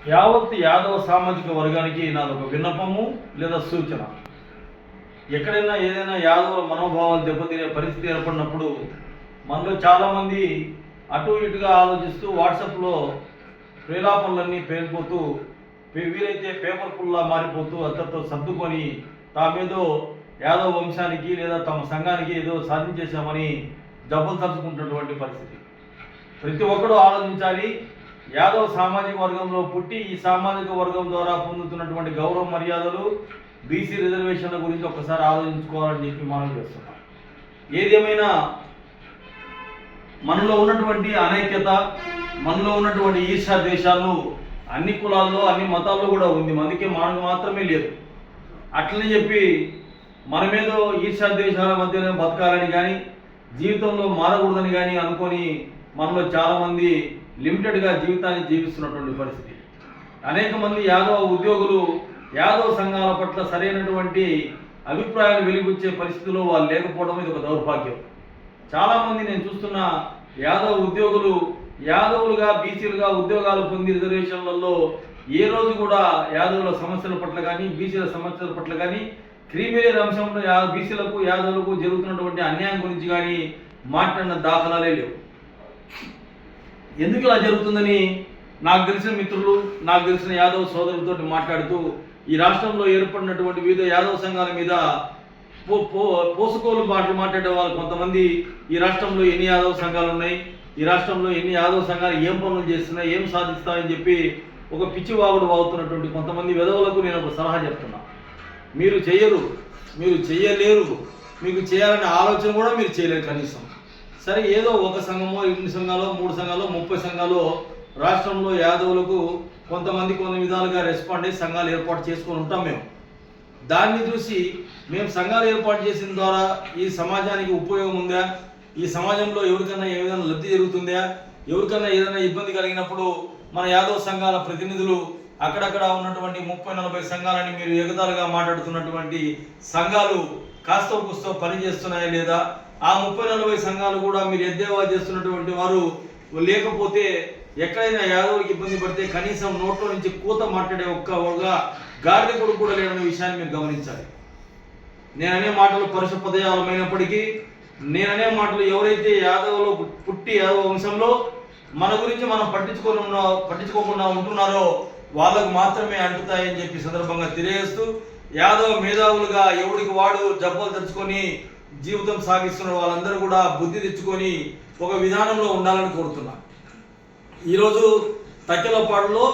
యావత్ యాదవ సామాజిక వర్గానికి నాదొక విన్నపము లేదా సూచన. ఎక్కడైనా ఏదైనా యాదవుల మనోభావాలు దెబ్బతినే పరిస్థితి ఏర్పడినప్పుడు మనలో చాలామంది అటు ఇటుగా ఆలోచిస్తూ వాట్సాప్లో ప్రేలాపనలన్నీ పేలిపోతూ వీలైతే పేపర్ పుల్లా మారిపోతూ అంతతో సర్దుకొని తామేదో యాదవ వంశానికి లేదా తమ సంఘానికి ఏదో సాధించేశామని జబ్బులు తలుచుకుంటున్నటువంటి పరిస్థితి. ప్రతి ఒక్కరూ ఆలోచించాలి. యాదవ సామాజిక వర్గంలో పుట్టి ఈ సామాజిక వర్గం ద్వారా పొందుతున్నటువంటి గౌరవ మర్యాదలు, బీసీ రిజర్వేషన్ల గురించి ఒక్కసారి ఆలోచించుకోవాలని చెప్పి మనం చేస్తున్నాం. ఏదేమైనా మనలో ఉన్నటువంటి అనైక్యత, మనలో ఉన్నటువంటి ఈర్ష్యా ద్వేషాలు అన్ని కులాల్లో అన్ని మతాల్లో కూడా ఉంది, మనకి మనకు మాత్రమే లేదు. అట్లని చెప్పి మనమేదో ఈర్ష్యా ద్వేషాల మధ్యనే బతకాలని కానీ జీవితంలో మారకూడదని కానీ అనుకొని మనలో చాలామంది లిమిటెడ్గా జీవితాన్ని జీవిస్తున్నటువంటి పరిస్థితి. అనేక మంది యాదవ ఉద్యోగులు యాదవ సంఘాల పట్ల సరైనటువంటి అభిప్రాయాలు వెలిబుచ్చే పరిస్థితిలో వాళ్ళు లేకపోవడం ఇది ఒక దౌర్భాగ్యం. చాలామంది నేను చూస్తున్న యాదవ ఉద్యోగులు యాదవులుగా బీసీలుగా ఉద్యోగాలు పొంది రిజర్వేషన్లలో ఏ రోజు కూడా యాదవుల సమస్యల పట్ల కానీ బీసీల సమస్యల పట్ల కానీ క్రీమిలేయర్ అంశంలో బీసీలకు యాదవులకు జరుగుతున్నటువంటి అన్యాయం గురించి కానీ మాట్లాడిన దాఖలాలే లేవు. ఎందుకు ఇలా జరుగుతుందని నాకు తెలిసిన మిత్రులు, నాకు తెలిసిన యాదవ సోదరులతో మాట్లాడుతూ ఈ రాష్ట్రంలో ఏర్పడినటువంటి వివిధ యాదవ సంఘాల మీద పోసుకోలు మాట్లాడే వాళ్ళు కొంతమంది ఈ రాష్ట్రంలో ఎన్ని యాదవ సంఘాలు ఉన్నాయి, ఈ రాష్ట్రంలో ఎన్ని యాదవ సంఘాలు ఏం పనులు చేస్తున్నాయి, ఏం సాధిస్తాయని చెప్పి ఒక పిచ్చి వాగుడు వాగుతున్నటువంటి కొంతమంది విధవులకు నేను ఒక సలహా చెప్తున్నా. మీరు చెయ్యరు, మీరు చెయ్యలేరు, మీకు చేయాలనే ఆలోచన కూడా మీరు చేయలేరు కనీసం. సరే, ఏదో ఒక సంఘమో 2 సంఘాలు 3 సంఘాలు 30 సంఘాలు రాష్ట్రంలో యాదవులకు కొంతమంది కొన్ని విధాలుగా రెస్పాండ్ అయ్యి సంఘాలు ఏర్పాటు చేసుకొని ఉంటాం. దాన్ని చూసి మేము సంఘాలు ఏర్పాటు చేసిన ద్వారా ఈ సమాజానికి ఉపయోగం ఉందా, ఈ సమాజంలో ఎవరికైనా ఏ విధంగా లబ్ధి జరుగుతుందా, ఎవరికైనా ఏదైనా ఇబ్బంది కలిగినప్పుడు మన యాదవ సంఘాల ప్రతినిధులు అక్కడక్కడ ఉన్నటువంటి 30-40 సంఘాలని మీరు ఎగతాలుగా మాట్లాడుతున్నటువంటి సంఘాలు కాస్త కూస్తో పనిచేస్తున్నాయా లేదా, ఆ 30-40 సంఘాలు కూడా మీరు ఎద్దేవా చేస్తున్నటువంటి వారు లేకపోతే ఎక్కడైనా యాదవులకు ఇబ్బంది పడితే కనీసం నోట్లో నుంచి కూత మాట్లాడే ఒక్క గాడిద కొడుకు కూడా లేదనే విషయాన్ని మీరు గమనించాలి. నేననే మాటలు పరుష పదజాలమైనప్పటికీ, నేననే మాటలు ఎవరైతే యాదవులో పుట్టి యాదవ వంశంలో మన గురించి మనం పట్టించుకోకుండా ఉంటున్నారో వాళ్ళకు మాత్రమే అంటుతాయని చెప్పి సందర్భంగా తెలియజేస్తూ, యాదవ మేధావులుగా ఎవడికి వాడు జబ్బలు తెచ్చుకొని జీవితం సాగిస్తున్న వాళ్ళందరూ కూడా బుద్ధి తెచ్చుకొని ఒక విధానంలో ఉండాలని కోరుతున్నా. ఈరోజు తక్కెలపాడులో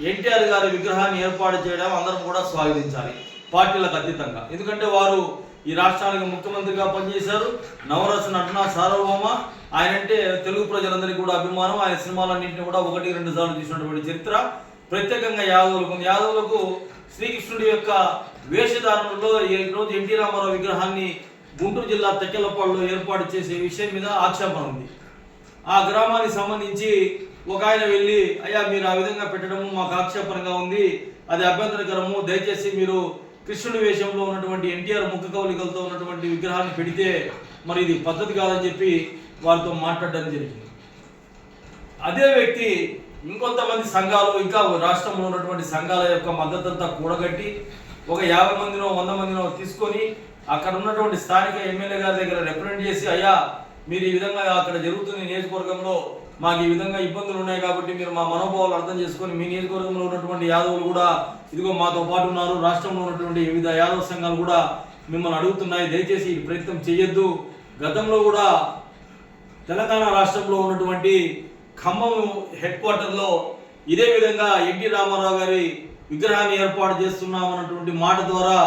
ఎన్టీఆర్ గారి విగ్రహాన్ని ఏర్పాటు చేయడం అందరం కూడా స్వాగతించాలి, పార్టీలకు అతీతంగా. ఎందుకంటే వారు ఈ రాష్ట్రానికి ముఖ్యమంత్రిగా పనిచేశారు, నవరస నటన సార్వభౌమ. ఆయనంటే తెలుగు ప్రజలందరికీ కూడా అభిమానం. ఆయన సినిమాలన్నింటినీ కూడా 1-2 సార్లు చూసినటువంటి చరిత్ర ప్రత్యేకంగా యాదవులకు శ్రీకృష్ణుడి యొక్క వేషధారణలో ఈరోజు ఎన్టీ రామారావు విగ్రహాన్ని గుంటూరు జిల్లా తక్కెలపాడులో ఏర్పాటు చేసే విషయం మీద ఆక్షేపణ ఉంది. ఆ గ్రామానికి సంబంధించి ఒక ఆయన వెళ్ళి, అయ్యా మీరు ఆ విధంగా పెట్టడము మాకు ఆక్షేపణగా ఉంది, అది అభ్యంతరకరము, దయచేసి మీరు కృష్ణుడి వేషంలో ఉన్నటువంటి ఎన్టీఆర్ ముఖ కవలికలతో ఉన్నటువంటి విగ్రహాన్ని పెడితే మరి ఇది పద్ధతి కాదని చెప్పి వారితో మాట్లాడడం జరిగింది. అదే వ్యక్తి ఇంకొంతమంది సంఘాలు, ఇంకా రాష్ట్రంలో ఉన్నటువంటి సంఘాల యొక్క మద్దతంతా కూడగట్టి ఒక 50 మందినో 100 మందినో తీసుకొని అక్కడ ఉన్నటువంటి స్థానిక ఎమ్మెల్యే గారి దగ్గర రిప్రజెంట్ చేసి, అయ్యా మీరు ఈ విధంగా అక్కడ జరుగుతున్న నియోజకవర్గంలో మాకు ఈ విధంగా ఇబ్బందులు ఉన్నాయి కాబట్టి మీరు మా మనోభావాలు అర్థం చేసుకొని మీ నియోజకవర్గంలో ఉన్నటువంటి యాదవులు కూడా ఇదిగో మాతో పాటు ఉన్నారు, రాష్ట్రంలో ఉన్నటువంటి వివిధ యాదవ సంఘాలు కూడా మిమ్మల్ని అడుగుతున్నాయి, దయచేసి ఈ ప్రయత్నం చేయొద్దు. గతంలో కూడా తెలంగాణ రాష్ట్రంలో ఉన్నటువంటి ఖమ్మం హెడ్ క్వార్టర్లో ఇదే విధంగా ఎన్టీ రామారావు గారి విగ్రహాన్ని ఏర్పాటు చేస్తున్నామన్నటువంటి మాట ద్వారా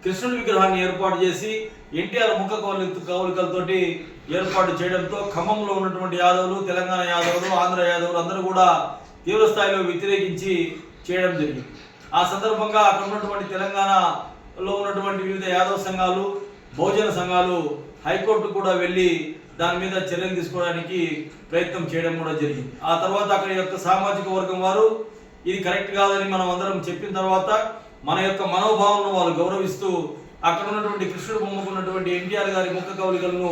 కృష్ణుడి విగ్రహాన్ని ఏర్పాటు చేసి ఎన్టీఆర్ ముఖ కవలికలతోటి ఏర్పాటు చేయడంతో ఖమ్మంలో ఉన్నటువంటి యాదవులు, తెలంగాణ యాదవులు, ఆంధ్ర యాదవులు అందరూ కూడా తీవ్ర స్థాయిలో వ్యతిరేకించి చేయడం జరిగింది. ఆ సందర్భంగా అక్కడ ఉన్నటువంటి తెలంగాణలో ఉన్నటువంటి వివిధ యాదవ సంఘాలు, బహుజన సంఘాలు హైకోర్టు కూడా వెళ్ళి దాని మీద చర్యలు తీసుకోవడానికి ప్రయత్నం చేయడం కూడా జరిగింది. ఆ తర్వాత అక్కడి యొక్క సామాజిక వర్గం వారు ఇది కరెక్ట్ కాదని మనం అందరం చెప్పిన తర్వాత మన యొక్క మనోభావాలను వాళ్ళు గౌరవిస్తూ అక్కడ ఉన్నటువంటి కృష్ణుడు బొమ్మకు ఉన్నటువంటి ఎన్టీఆర్ గారి ముఖ కవలికలను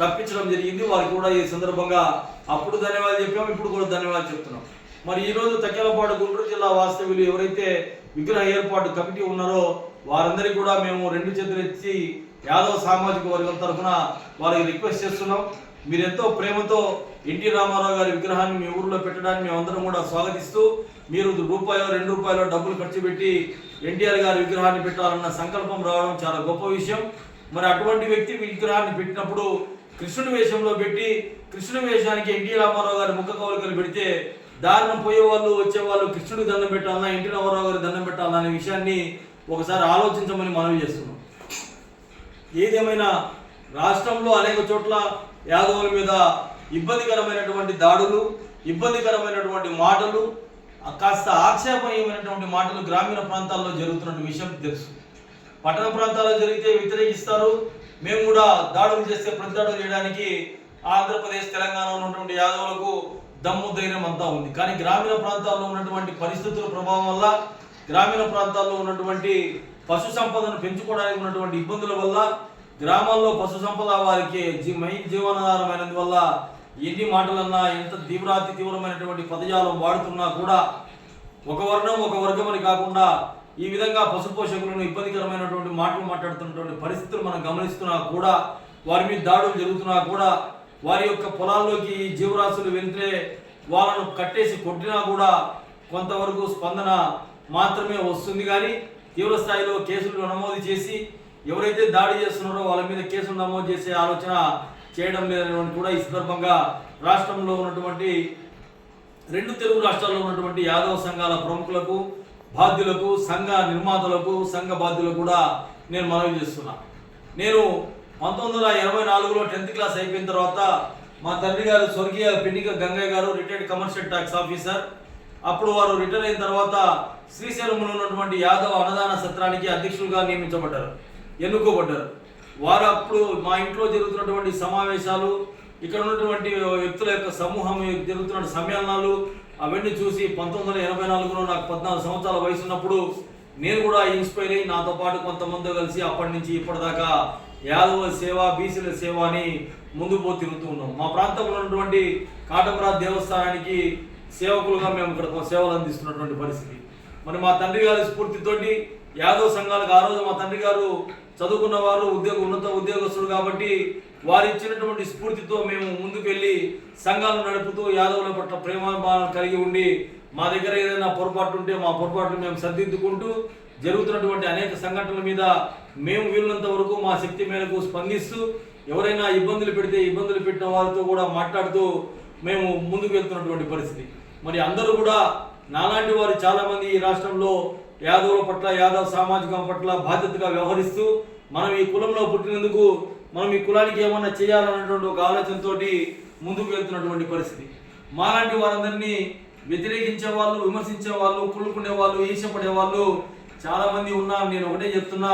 తప్పించడం జరిగింది. వారికి కూడా ఈ సందర్భంగా అప్పుడు ధన్యవాదాలు చెప్పాము, ఇప్పుడు కూడా ధన్యవాదాలు చెప్తున్నాం. మరి ఈరోజు తక్కెలపాడు గుంటూరు జిల్లా వాస్తవ్యులు ఎవరైతే విగ్రహ ఏర్పాటు కమిటీ ఉన్నారో వారందరికీ కూడా మేము 2 చేతులు ఇచ్చి యాదవ్ సామాజిక వర్గం తరఫున వారికి రిక్వెస్ట్ చేస్తున్నాం. మీరు ఎంతో ప్రేమతో ఎన్టీ రామారావు గారి విగ్రహాన్ని మీ ఊరిలో పెట్టడానికి మేమందరం కూడా స్వాగతిస్తూ మీరు రూపాయో 2 రూపాయలు డబ్బులు ఖర్చు పెట్టి ఎన్టీఆర్ గారి విగ్రహాన్ని పెట్టాలన్న సంకల్పం రావడం చాలా గొప్ప విషయం. మరి అటువంటి వ్యక్తి విగ్రహాన్ని పెట్టినప్పుడు కృష్ణుడి వేషంలో పెట్టి కృష్ణుడి వేషానికి ఎన్టీ రామారావు గారి ముఖ కవలికలు పెడితే దారిన పోయేవాళ్ళు వచ్చేవాళ్ళు కృష్ణుడికి దండం పెట్టాలన్నా ఎన్టీ రామారావు గారికి దండం పెట్టాలన్నా అనే విషయాన్ని ఒకసారి ఆలోచించమని మనవి చేస్తున్నాం. ఏదేమైనా రాష్ట్రంలో అనేక చోట్ల యాదవుల మీద ఇబ్బందికరమైనటువంటి దాడులు, ఇబ్బందికరమైనటువంటి మాటలు, కాస్త ఆక్షేపణీయమైనటువంటి మాటలు గ్రామీణ ప్రాంతాల్లో జరుగుతున్న విషయం తెలుసు. పట్టణ ప్రాంతాల్లో జరిగితే వ్యతిరేకిస్తారు. మేము కూడా దాడులు చేస్తే ప్రతిదాడులు చేయడానికి ఆంధ్రప్రదేశ్ తెలంగాణలో ఉన్నటువంటి యాదవులకు దమ్ము ధైర్యం అంతా ఉంది. కానీ గ్రామీణ ప్రాంతాల్లో ఉన్నటువంటి పరిస్థితుల ప్రభావం వల్ల, గ్రామీణ ప్రాంతాల్లో ఉన్నటువంటి పశు సంపదను పెంచుకోవడానికి ఉన్నటువంటి ఇబ్బందుల వల్ల, గ్రామాల్లో పశు సంపద వారికి మెయిన్ జీవనాధారమైనందువల్ల ఎన్ని మాటలన్నా ఎంత తీవ్రమైనటువంటి పదజాలం వాడుతున్నా కూడా ఒక వర్ణం ఒక వర్గం అని కాకుండా ఈ విధంగా పశు పోషకులను ఇబ్బందికరమైనటువంటి మాటలు మాట్లాడుతున్నటువంటి పరిస్థితులు మనం గమనిస్తున్నా కూడా, వారి మీద దాడులు జరుగుతున్నా కూడా, వారి యొక్క పొలాల్లోకి జీవరాశులు వెళ్తే వాళ్ళను కట్టేసి కొట్టినా కూడా కొంతవరకు స్పందన మాత్రమే వస్తుంది. కానీ తీవ్ర స్థాయిలో కేసులు నమోదు చేసి ఎవరైతే దాడి చేస్తున్నారో వాళ్ళ మీద కేసులు నమోదు చేసే ఆలోచన చేయడం లేదని కూడా ఈ సందర్భంగా రాష్ట్రంలో ఉన్నటువంటి 2 తెలుగు రాష్ట్రాల్లో ఉన్నటువంటి యాదవ సంఘాల ప్రముఖులకు, బాధ్యులకు, సంఘ నిర్మాతలకు, సంఘ బాధ్యులకు కూడా నేను మనవి చేస్తున్నా. నేను 1984లో 10th క్లాస్ అయిపోయిన తర్వాత మా తండ్రి గారు స్వర్గీయ పెన్నిక గంగయ్య గారు రిటైర్డ్ కమర్షియల్ ట్యాక్స్ ఆఫీసర్. అప్పుడు వారు రిటైర్ అయిన తర్వాత శ్రీశైలంలో ఉన్నటువంటి యాదవ అన్నదాన సత్రానికి అధ్యక్షులుగా నియమించబడ్డారు, ఎన్నుకోబడ్డారు. వారు అప్పుడు మా ఇంట్లో జరుగుతున్నటువంటి సమావేశాలు, ఇక్కడ ఉన్నటువంటి వ్యక్తుల యొక్క సమూహం జరుగుతున్న సమ్మేళనాలు అవన్నీ చూసి 1984లో నాకు 14 సంవత్సరాల వయసు ఉన్నప్పుడు నేను కూడా ఇన్స్పైర్ అయ్యి నాతో పాటు కొంతమంది కలిసి అప్పటి నుంచి ఇప్పటిదాకా యాదవ సేవ, బీసీల సేవ అని ముందుకు తిరుగుతూ ఉన్నాం. మా ప్రాంతంలో ఉన్నటువంటి కాటమరాజు దేవస్థానానికి సేవకులుగా మేము ఇక్కడ సేవలు అందిస్తున్నటువంటి పరిస్థితి. మరి మా తండ్రి గారి స్ఫూర్తితోటి యాదవ సంఘాలకు ఆ రోజు మా తండ్రి గారు చదువుకున్న వారు ఉన్నత ఉద్యోగస్తులు కాబట్టి వారు ఇచ్చినటువంటి స్ఫూర్తితో మేము ముందుకు వెళ్ళి సంఘాలను నడుపుతూ యాదవుల పట్ల ప్రేమాభిమానాలు కలిగి ఉండి మా దగ్గర ఏదైనా పొరపాటు ఉంటే మా పొరపాట్లు మేము సరిదిద్దుకుంటూ జరుగుతున్నటువంటి అనేక సంఘటనల మీద మేము వీలున్నంత వరకు మా శక్తి మేరకు స్పందిస్తూ ఎవరైనా ఇబ్బందులు పెడితే ఇబ్బందులు పెట్టిన వారితో కూడా మాట్లాడుతూ మేము ముందుకు వెళ్తున్నటువంటి పరిస్థితి. మరి అందరూ కూడా నాలాంటి వారు చాలామంది ఈ రాష్ట్రంలో యాదవుల పట్ల, యాదవ సామాజికం పట్ల బాధ్యతగా వ్యవహరిస్తూ మనం ఈ కులంలో పుట్టినందుకు మనం ఈ కులానికి ఏమన్నా చేయాలన్నటువంటి ఒక ఆలోచనతో ముందుకు వెళ్తున్నటువంటి పరిస్థితి. మాలాంటి వారందరినీ వ్యతిరేకించే వాళ్ళు, విమర్శించే వాళ్ళు, కుళ్ళుకునే వాళ్ళు, ఈర్ష్యపడే వాళ్ళు చాలామంది ఉన్నారు. నేను ఒకటే చెప్తున్నా,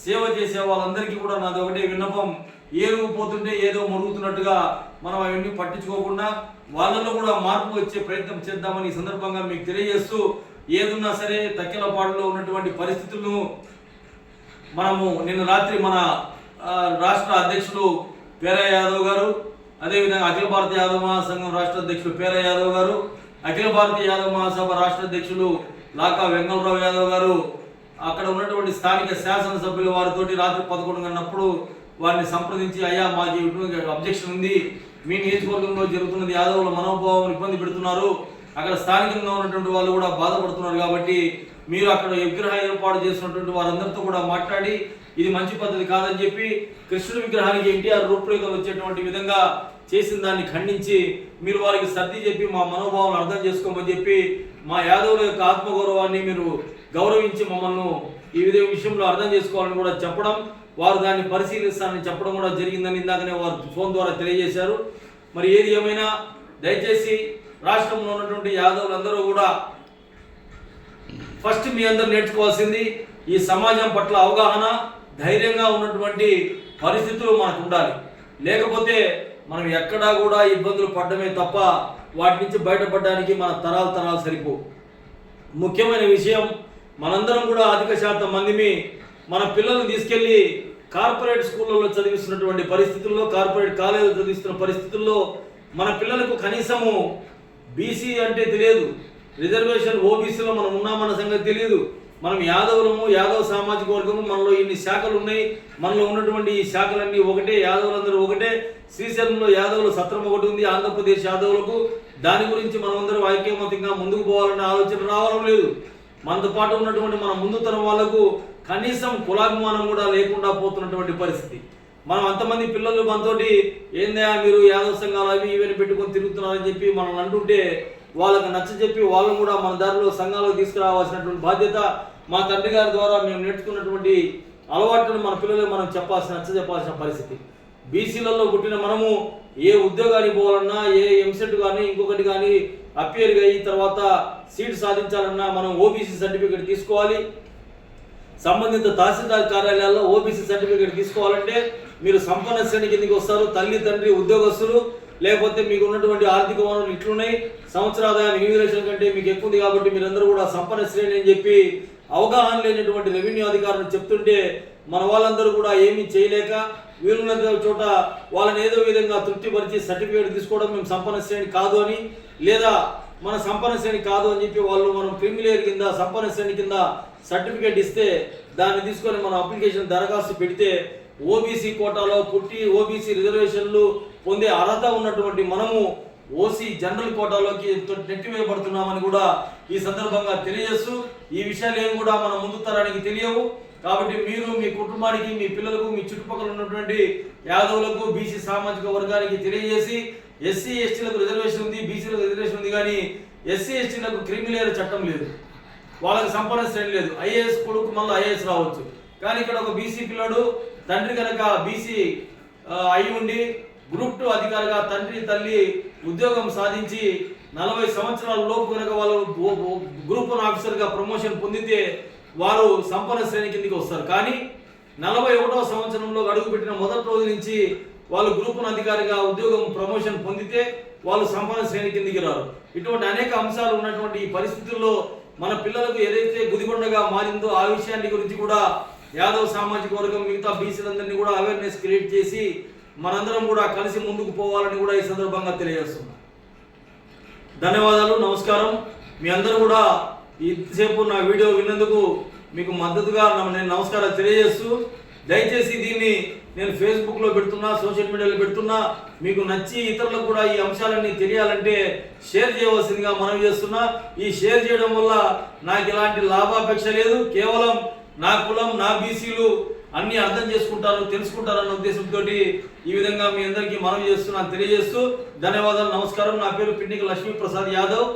సేవ చేసే వాళ్ళందరికీ కూడా నాది ఒకటే విన్నపం, ఏరుగు పోతుంటే ఏదో మరుగుతున్నట్టుగా మనం అవన్నీ పట్టించుకోకుండా వాళ్ళలో కూడా మార్పు వచ్చే ప్రయత్నం చేద్దామని ఈ సందర్భంగా మీకు తెలియజేస్తూ, ఏదున్నా సరే తక్కెలపాడులో ఉన్నటువంటి పరిస్థితులను మనము నిన్న రాత్రి మన రాష్ట్ర అధ్యక్షులు పేరయ్య యాదవ్ గారు, అదేవిధంగా అఖిల భారతీయ యాదవ మహాసంఘం రాష్ట్ర అధ్యక్షులు పేరయ్య యాదవ్ గారు, అఖిల భారతీయ యాదవ మహాసభ రాష్ట్ర అధ్యక్షులు లాకా వెంగళరావు యాదవ్ గారు, అక్కడ ఉన్నటువంటి స్థానిక శాసనసభ్యులు వారితోటి రాత్రి 11 గంటప్పుడు వారిని సంప్రదించి, అయ్యా మాకు అబ్జెక్షన్ ఉంది, మీ నియోజకవర్గంలో జరుగుతున్నది యాదవుల మనోభావం ఇబ్బంది పెడుతున్నారు, అక్కడ స్థానికంగా ఉన్నటువంటి వాళ్ళు కూడా బాధపడుతున్నారు కాబట్టి మీరు అక్కడ విగ్రహ ఏర్పాటు చేసినటువంటి వారందరితో కూడా మాట్లాడి ఇది మంచి పద్ధతి కాదని చెప్పి కృష్ణుడి విగ్రహానికి ఎన్టీఆర్ రూపురేఖలు వచ్చేటువంటి విధంగా చేసిన దాన్ని ఖండించి మీరు వారికి సర్ది చెప్పి మా మనోభావాలను అర్థం చేసుకోమని చెప్పి మా యాదవుల యొక్క ఆత్మగౌరవాన్ని మీరు గౌరవించి మమ్మల్ని ఈ విషయంలో అర్థం చేసుకోవాలని కూడా చెప్పడం, వారు దాన్ని పరిశీలిస్తారని చెప్పడం కూడా జరిగిందని ఇందాకనే వారు ఫోన్ ద్వారా తెలియజేశారు. మరి ఏది ఏమైనా దయచేసి రాష్ట్రంలో ఉన్నటువంటి యాదవులందరూ కూడా ఫస్ట్ మీ అందరూ నేర్చుకోవాల్సింది ఈ సమాజం పట్ల అవగాహన, ధైర్యంగా ఉన్నటువంటి పరిస్థితులు మనకు ఉండాలి. లేకపోతే మనం ఎక్కడా కూడా ఇబ్బందులు పడడమే తప్ప వాటి నుంచి బయటపడడానికి మన తరాలు సరిపోవు. ముఖ్యమైన విషయం, మనందరం కూడా అధిక శాతం మందిమి మన పిల్లల్ని తీసుకెళ్ళి కార్పొరేట్ స్కూళ్ళలో చదివిస్తున్నటువంటి పరిస్థితుల్లో, కార్పొరేట్ కాలేజీలో చదివిస్తున్న పరిస్థితుల్లో మన పిల్లలకు కనీసము బీసీ అంటే తెలియదు, రిజర్వేషన్ ఓబీసీలో మనం ఉన్నామన్న సంగతి తెలియదు. మనం యాదవులము, యాదవ సామాజిక వర్గము, మనలో ఇన్ని శాఖలు ఉన్నాయి. మనలో ఉన్నటువంటి ఈ శాఖలన్నీ ఒకటే, యాదవులందరూ ఒకటే. శ్రీశైలంలో యాదవుల సత్రం ఒకటి ఉంది, ఆంధ్రప్రదేశ్ యాదవులకు. దాని గురించి మనమందరం ఐక్యమత్యంగా ముందుకు పోవాలనే ఆలోచన రావడం లేదు. మనతో పాటు ఉన్నటువంటి మన ముందు తరం వాళ్లకు కనీసం కులాభిమానం కూడా లేకుండా పోతున్నటువంటి పరిస్థితి. మనం అంతమంది పిల్లలు మనతోటి ఏందయా మీరు యాదవ సంఘాలు అవి ఇవన్నీ పెట్టుకొని తిరుగుతున్నారని చెప్పి మనల్ని అంటుంటే వాళ్ళకి నచ్చ చెప్పి వాళ్ళు కూడా మన దారిలో సంఘాలకు తీసుకురావాల్సినటువంటి బాధ్యత మా తండ్రి గారి ద్వారా మేము నేర్చుకున్నటువంటి అలవాట్లను మన పిల్లలకు మనం నచ్చ చెప్పాల్సిన పరిస్థితి. బీసీలలో పుట్టిన మనము ఏ ఉద్యోగానికి పోవాలన్నా, ఏ ఎంసెట్ కానీ ఇంకొకటి కానీ అపియర్గా అయిన తర్వాత సీట్ సాధించాలన్నా మనం ఓబీసీ సర్టిఫికేట్ తీసుకోవాలి. సంబంధిత తహసీల్దార్ కార్యాలయాల్లో ఓబీసీ సర్టిఫికేట్ తీసుకోవాలంటే మీరు సంపన్న శ్రేణి కిందకి వస్తారు. తల్లి తండ్రి ఉద్యోగస్తులు, లేకపోతే మీకు ఉన్నటువంటి ఆర్థిక వనరులు ఇట్లున్నాయి, సంవత్సర ఆదాయం 8 లక్షల కంటే మీకు ఎక్కువ ఉంది కాబట్టి మీరందరూ కూడా సంపన్న శ్రేణి అని చెప్పి అవగాహన లేనటువంటి రెవెన్యూ అధికారులు చెప్తుంటే మన వాళ్ళందరూ కూడా ఏమీ చేయలేక వీలున్న చోట వాళ్ళని ఏదో విధంగా తృప్తిపరిచి సర్టిఫికేట్ తీసుకోవడం మేము సంపన్న శ్రేణి కాదు అని, లేదా మన సంపన్న శ్రేణి కాదు అని చెప్పి వాళ్ళు మనం క్రిమిలేయర్ కింద సంపన్న శ్రేణి కింద సర్టిఫికేట్ ఇస్తే దాన్ని తీసుకొని మనం అప్లికేషన్ దరఖాస్తు పెడితే ఓబీసీ కోటాలో పుట్టి ఓబీసీ రిజర్వేషన్లు పొందే అర్హత ఉన్నటువంటి మనము ఓసీ జనరల్ కోటాలోకి నెట్టివేయబడుతున్నామని కూడా ఈ సందర్భంగా తెలియజేస్తూ, ఈ విషయాలు ఏమి కూడా మన ముందు తరానికి తెలియవు. కాబట్టి మీరు మీ కుటుంబానికి, మీ పిల్లలకు, మీ చుట్టుపక్కల ఉన్నటువంటి యాదవులకు, బీసీ సామాజిక వర్గానికి తెలియజేసి ఎస్సీ ఎస్టీలకు రిజర్వేషన్ ఉంది, బీసీలకు రిజర్వేషన్ ఉంది, కానీ ఎస్సీ ఎస్టీలకు క్రిమిలేయర్ చట్టం లేదు, వాళ్ళకి సంపన్న శ్రేణి లేదు. ఐఏఎస్ కొడుకు మళ్ళీ ఐఏఎస్ రావచ్చు, కానీ ఇక్కడ ఒక బీసీ పిల్లడు తండ్రి కనుక బీసీ అయి ఉండి గ్రూప్ 2 అధికారిగా తండ్రి తల్లి ఉద్యోగం సాధించి 40 సంవత్సరాల లోపు కనుక వాళ్ళు గ్రూప్ 1 ఆఫీసర్గా ప్రమోషన్ పొందితే వారు సంపన్న శ్రేణి కిందకి వస్తారు. కానీ 41వ సంవత్సరంలో అడుగుపెట్టిన మొదటి రోజు నుంచి వాళ్ళు గ్రూప్ 1 అధికారిగా ఉద్యోగం ప్రమోషన్ పొందితే వాళ్ళు సంపన్న శ్రేణి కిందికి రారు. ఇటువంటి అనేక అంశాలు ఉన్నటువంటి ఈ పరిస్థితుల్లో మన పిల్లలకు ఏదైతే గుదిగొండగా మారిందో ఆ విషయాన్ని గురించి కూడా యాదవ్ సామాజిక వర్గం మిగతా బీసీలందరినీ కూడా అవేర్నెస్ క్రియేట్ చేసి మనందరం కూడా కలిసి ముందుకు పోవాలని కూడా ఈ సందర్భంగా తెలియజేస్తున్నాం. ధన్యవాదాలు, నమస్కారం. మీ అందరూ కూడా ఇంతసేపు నా వీడియో విన్నందుకు మీకు మద్దతుగా నేను నమస్కారాలు తెలియజేస్తూ, దయచేసి దీన్ని నేను ఫేస్బుక్లో పెడుతున్నా, సోషల్ మీడియాలో పెడుతున్నా, మీకు నచ్చి ఇతరులకు కూడా ఈ అంశాలన్నీ తెలియాలంటే షేర్ చేయవలసిందిగా మనవి చేస్తున్నా. ఈ షేర్ చేయడం వల్ల నాకు ఎలాంటి లాభాపేక్ష లేదు, కేవలం నా కులం, నా బీసీలు అన్ని అర్థం చేసుకుంటారు, తెలుసుకుంటారన్న ఉద్దేశంతో ఈ విధంగా మీ అందరికీ మనవి చేస్తున్నాను, తెలియజేస్తూ ధన్యవాదాలు, నమస్కారం. నా పేరు పిన్నిక లక్ష్మీప్రసాద్ యాదవ్,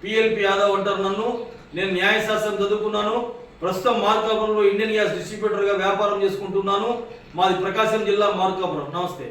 పిఎల్పి యాదవ్ అంటారు నన్ను. నేను న్యాయశాస్త్రం చదువుకున్నాను. ప్రస్తుతం మార్కాపురంలో ఇండియన్ గ్యాస్ డిస్ట్రిబ్యూటర్గా వ్యాపారం చేసుకుంటున్నాను. మాది ప్రకాశం జిల్లా మార్కాపురం. నమస్తే.